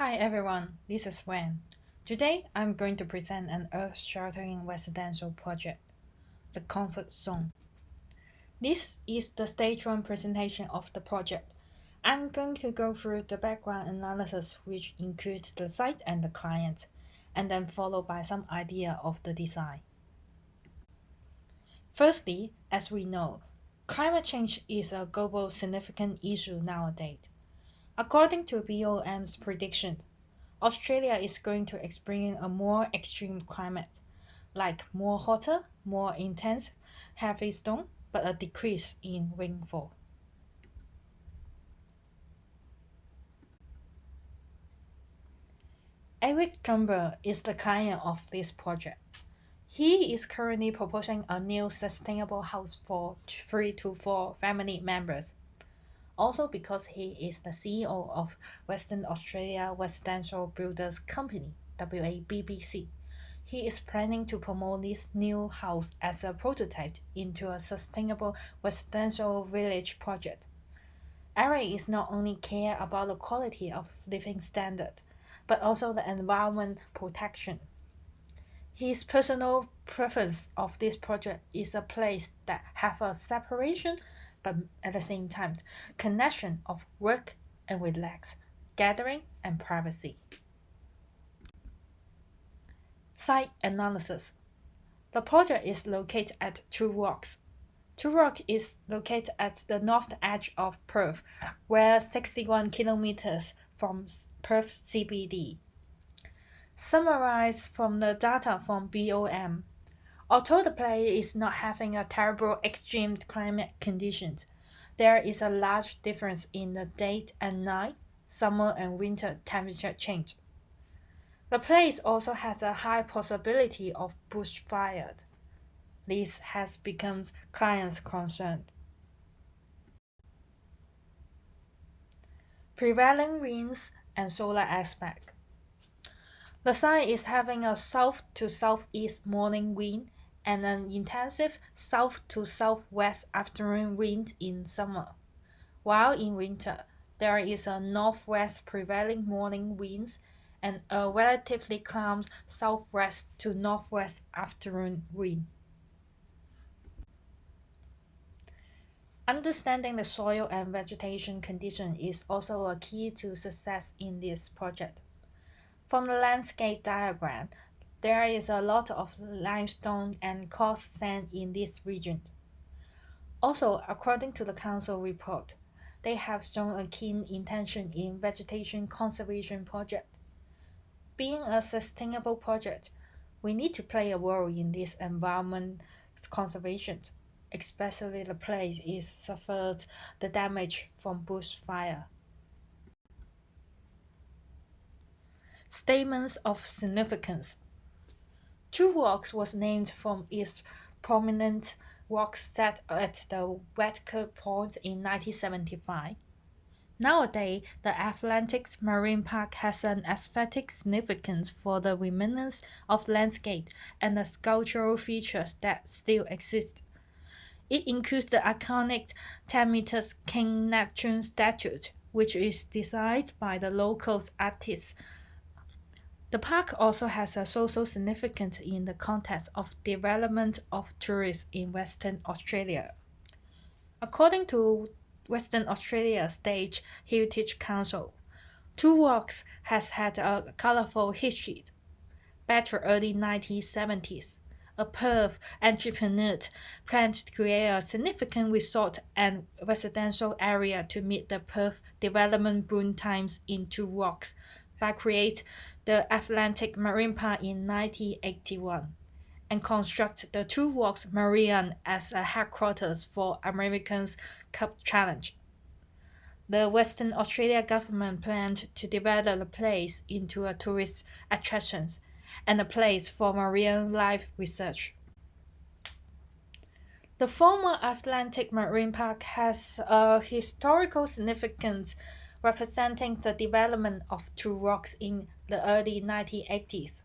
Hi everyone, this is Wen. Today I'm going to present an earth-shattering residential project, the Comfort Zone. This is the stage 1 presentation of the project. I'm going to go through the background analysis which includes the site and the client, and then followed by some idea of the design. Firstly, as we know, climate change is a global significant issue nowadays. According to BOM's prediction, Australia is going to experience a more extreme climate, like more hotter, more intense, heavy storm, but a decrease in rainfall. Eric Jumber is the client of this project. He is currently proposing a new sustainable house for 3 to 4 family members. Also because he is the CEO of Western Australia Residential Builders Company, WABBC. He is planning to promote this new house as a prototype into a sustainable residential village project. Eric is not only care about the quality of living standard, but also the environment protection. His personal preference of this project is a place that have a separation, but at the same time, connection of work and relax, gathering and privacy. Site analysis. The project is located at Two Rocks. Two Rocks is located at the north edge of Perth, where 61 kilometers from Perth CBD. Summarized from the data from BOM, although the place is not having a terrible extreme climate conditions, there is a large difference in the day and night, summer and winter temperature change. The place also has a high possibility of bushfire. This has become clients' concern. Prevailing winds and solar aspect. The site is having a south to southeast morning wind and an intensive south to southwest afternoon wind in summer, while in winter there is a northwest prevailing morning winds and a relatively calm southwest to northwest afternoon wind. Understanding the soil and vegetation condition is also a key to success in this project. From the landscape diagram, there is a lot of limestone and coarse sand in this region. Also, according to the council report, they have shown a keen intention in vegetation conservation project. Being a sustainable project, we need to play a role in this environment conservation, especially the place is suffered the damage from bushfire. Statements of significance. Two Rocks was named from its prominent rock set at the Wetker Point in 1975. Nowadays, the Atlantic Marine Park has an aesthetic significance for the remnants of landscape and the sculptural features that still exist. It includes the iconic 10 meters King Neptune statue, which is designed by the local artists. The park also has a social significance in the context of development of tourism in Western Australia. According to Western Australia State Heritage Council, Two Rocks has had a colorful history. Back to early 1970s, a Perth entrepreneur planned to create a significant resort and residential area to meet the Perth development boom times in Two Rocks by create the Atlantic Marine Park in 1981 and construct the Two Rocks Marine as a headquarters for America's Cup Challenge. The Western Australia government planned to develop the place into a tourist attraction and a place for marine life research. The former Atlantic Marine Park has a historical significance representing the development of Two Rocks in the early 1980s.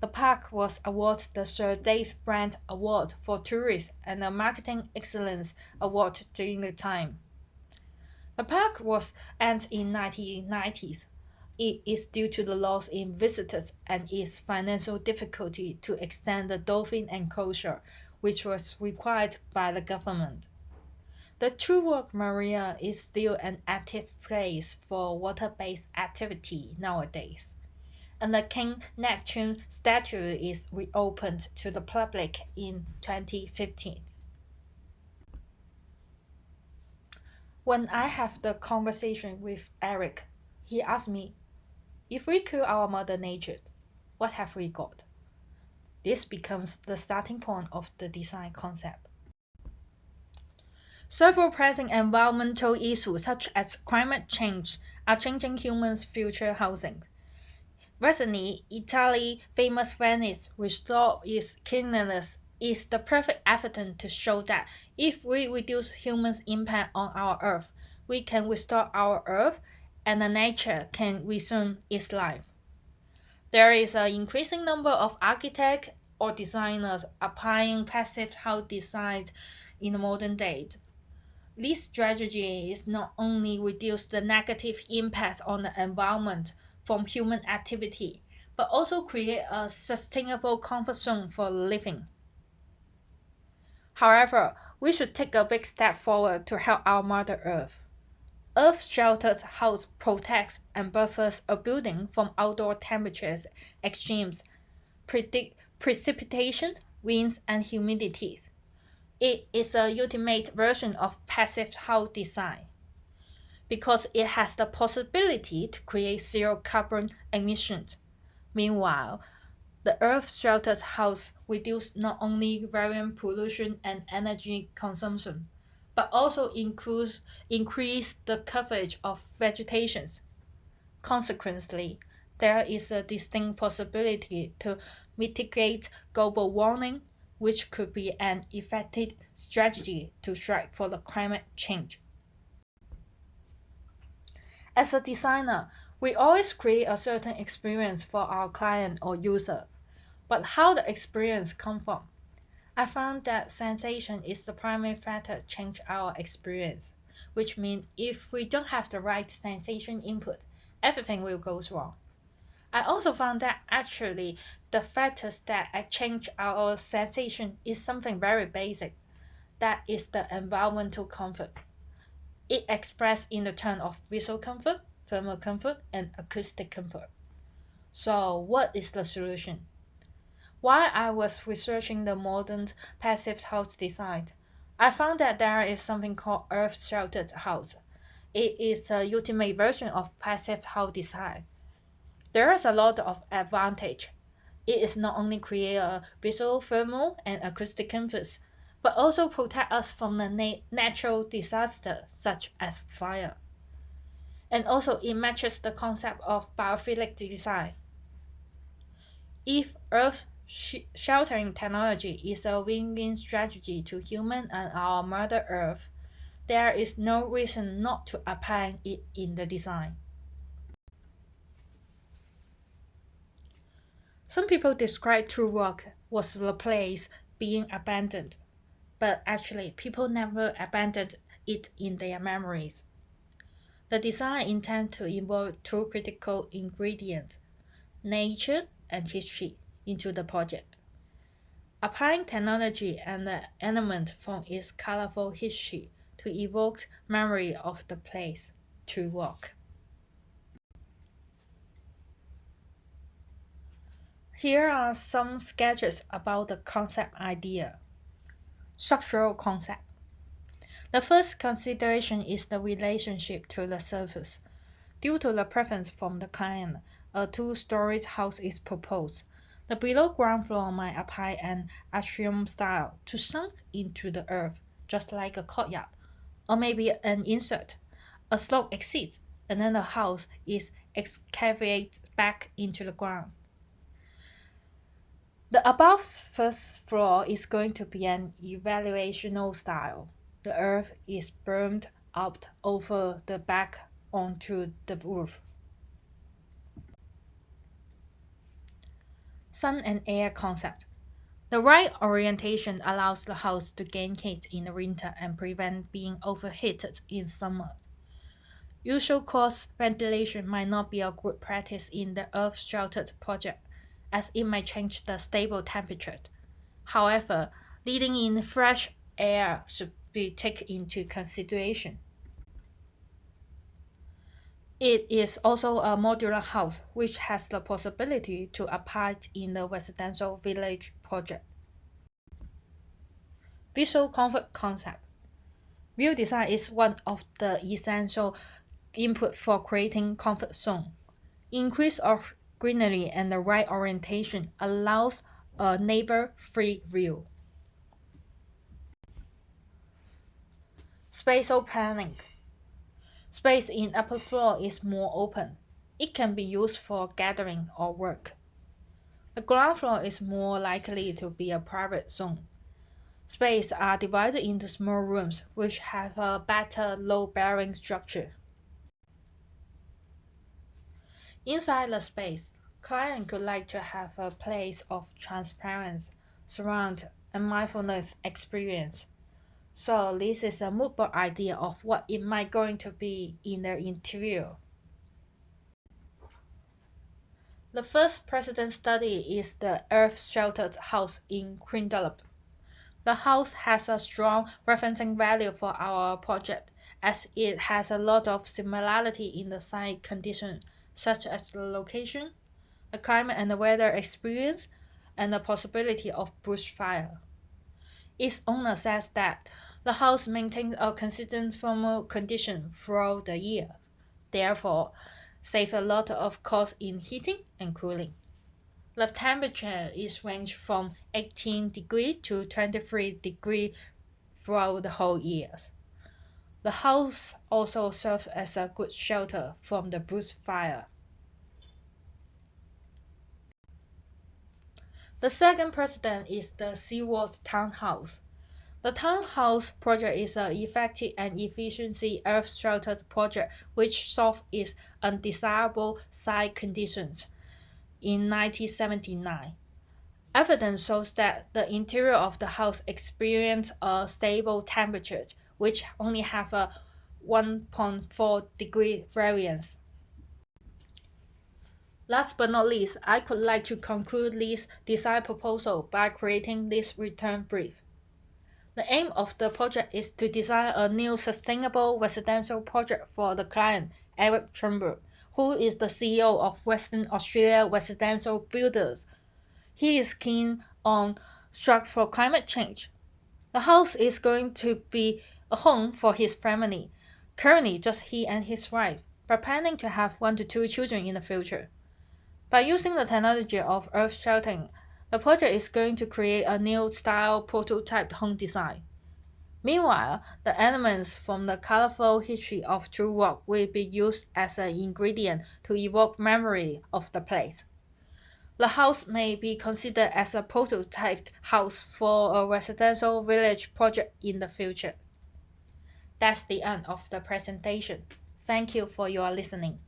The park was awarded the Sir Dave Brand Award for Tourism and the Marketing Excellence Award during the time. The park was ended in 1990s. It is due to the loss in visitors and its financial difficulty to extend the dolphin enclosure, which was required by the government. The True Rock Marina is still an active place for water-based activity nowadays, and the King Neptune statue is reopened to the public in 2015. When I have the conversation with Eric, he asked me, if we kill our Mother Nature, what have we got? This becomes the starting point of the design concept. Several pressing environmental issues such as climate change are changing humans' future housing. Recently, Italy's famous Venice restored its cleanliness is the perfect evidence to show that if we reduce humans' impact on our Earth, we can restore our Earth and the nature can resume its life. There is an increasing number of architects or designers applying passive house design in the modern day. This strategy is not only reduce the negative impact on the environment from human activity, but also create a sustainable comfort zone for living. However, we should take a big step forward to help our Mother Earth. Earth-sheltered house protects and buffers a building from outdoor temperatures, extremes, precipitation, winds, and humidity. It is a ultimate version of passive house design because it has the possibility to create zero carbon emissions. Meanwhile, the Earth-sheltered house reduces not only variant pollution and energy consumption, but also increase the coverage of vegetation. Consequently, there is a distinct possibility to mitigate global warming, which could be an effective strategy to strike for the climate change. As a designer, we always create a certain experience for our client or user. But how the experience come from? I found that sensation is the primary factor change our experience, which means if we don't have the right sensation input, everything will go wrong. I also found that actually the factors that change our sensation is something very basic. That is the environmental comfort. It expressed in the term of visual comfort, thermal comfort, and acoustic comfort. So what is the solution? While I was researching the modern passive house design, I found that there is something called earth-sheltered house. It is a ultimate version of passive house design. There is a lot of advantage. It is not only create a visual, thermal, and acoustic comforts, but also protect us from the natural disaster such as fire. And also it matches the concept of biophilic design. If Earth sheltering technology is a win-win strategy to human and our Mother Earth, there is no reason not to apply it in the design. Some people describe True Rock was the place being abandoned, but actually people never abandoned it in their memories. The design intends to involve two critical ingredients, nature and history, into the project. Applying technology and the element from its colorful history to evoke memory of the place to walk. Here are some sketches about the concept idea. Structural concept. The first consideration is the relationship to the surface. Due to the preference from the client, a two-story house is proposed. The below ground floor might apply an atrium style to sunk into the earth, just like a courtyard, or maybe an insert. A slope exits, and then the house is excavated back into the ground. The above first floor is going to be an evaluational style. The earth is burned out over the back onto the roof. Sun and air concept. The right orientation allows the house to gain heat in the winter and prevent being overheated in summer. Usual course ventilation might not be a good practice in the earth-sheltered project, as it might change the stable temperature. However, letting in fresh air should be taken into consideration. It is also a modular house, which has the possibility to apply in the residential village project. Visual comfort concept. View design is one of the essential input for creating comfort zone. Increase of greenery and the right orientation allows a neighbor-free view. Spatial planning. Space in upper floor is more open. It can be used for gathering or work. The ground floor is more likely to be a private zone. Spaces are divided into small rooms which have a better load-bearing structure. Inside the space, client could like to have a place of transparency, surround, and mindfulness experience. So this is a mood board idea of what it might going to be in the interior. The first precedent study is the earth-sheltered house in Quindalop. The house has a strong referencing value for our project as it has a lot of similarity in the site conditions such as the location, the climate and the weather experience, and the possibility of bushfire. Its owner says that the house maintains a consistent thermal condition throughout the year, therefore save a lot of cost in heating and cooling. The temperature is ranged from 18 degree to 23 degree throughout the whole year. The house also serves as a good shelter from the bushfire. The second precedent is the Seaward Townhouse. The townhouse project is an effective and efficiency earth-sheltered project which solved its undesirable site conditions in 1979. Evidence shows that the interior of the house experienced a stable temperature, which only have a 1.4 degree variance. Last but not least, I could like to conclude this design proposal by creating this return brief. The aim of the project is to design a new sustainable residential project for the client, Eric Turnbull, who is the CEO of Western Australia Residential Builders. He is keen on strive for climate change. The house is going to be a home for his family, currently just he and his wife, but planning to have 1 to 2 children in the future. By using the technology of earth sheltering, the project is going to create a new style prototype home design. Meanwhile, the elements from the colorful history of True Rock will be used as an ingredient to evoke memory of the place. The house may be considered as a prototype house for a residential village project in the future. That's the end of the presentation. Thank you for your listening.